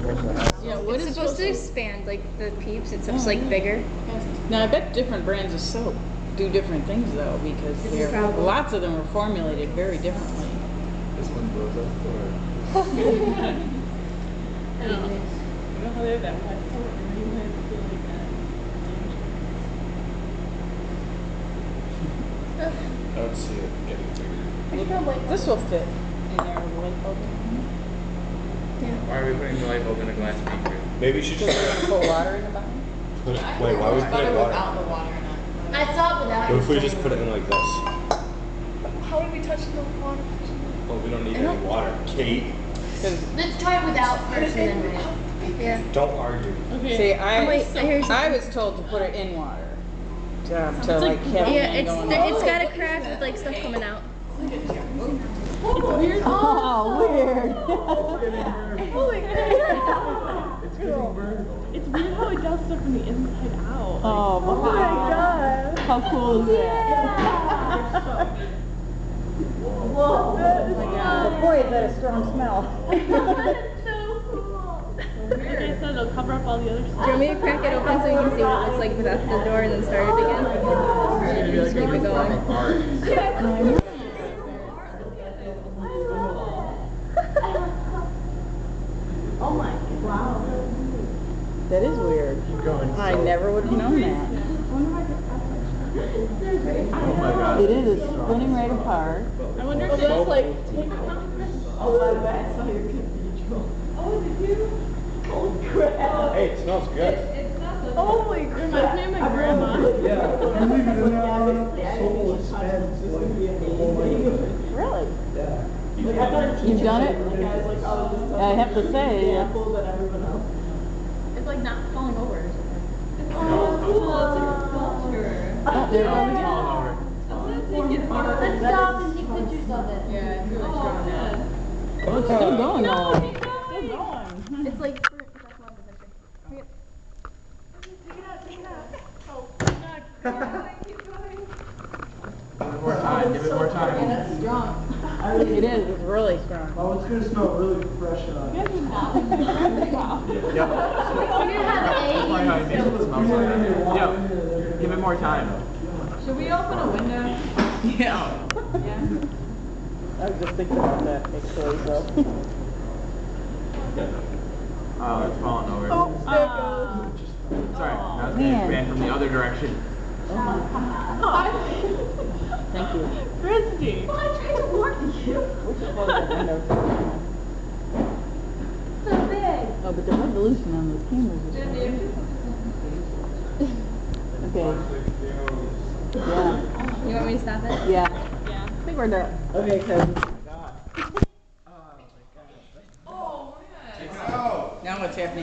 supposed to have. Yeah, what It's is supposed to expand, like the Peeps. It's just like bigger. Now I bet different brands of soap do different things though, because lots of them are formulated very differently. This one blows up or? You know how they're that much soap and you have to feel like that. I don't see it getting bigger. This will fit in there with the light bulb. Why are we putting the light bulb in a glass beaker? Maybe you should Just just put water in the bottom. put it. Wait, why are we putting water? Without the water in it. I thought without. What if we just put it in like this? How are we touching the water? Well, we don't need any water. Kate, Let's try it without first and then with. Yeah. don't argue. See, Wait, I hear I was told to put it in water. To like have Yeah, it going on. it's got a crack with like stuff coming out. Weird. Oh, weird. Holy crap! It's getting burned. It's weird how it does stuff from the inside out. Oh my god. How cool is that? Whoa. Boy, is that a strong smell. Like I said, it'll cover up all the other Do stuff. you want me to crack it open so you can see what it looks like without the door and then start it again? Just keep it going. Oh my wow. That is weird. Keep going. I never would have known that. Oh my god. It is spinning right apart. I wonder if that's like oh my god, I saw your cathedral. Oh, did you? Holy crap. Hey, it smells good. Holy crap. Reminds me of my grandma. Yeah. And leave it in there. Really? Yeah. Like, I thought You've done it? Like, I was like, oh, this I have to say, yeah, cool than everyone else. It's like not falling over or something. Oh, cool. It's like a sculpture. Oh, there it goes again. Let's stop and take pictures of it. Yeah, it's really strong. Oh, it's still going though. Still going. It's like that's one of the picture. Yep. Take it out. Oh, Give it more time, give it more time. that's strong. It is, it's really strong. Oh, it's gonna smell really fresh. You guys are not in my wow. We're gonna have That's why how it makes it smell like that. Yo, give it more time. Should we open a window? Yeah. Yeah. I was just thinking about that actually, so. Oh, it's falling over. Oh, there it goes. Sorry, now it's Man. gonna expand from the other direction. Thank you. Christy. I tried to warn you. We should close that window. So big. Oh, but the resolution on those cameras is okay. Yeah. You want me to stop it? Yeah. Yeah. I think we're done. Okay, cousin. Oh, Take it out. Now what's happening?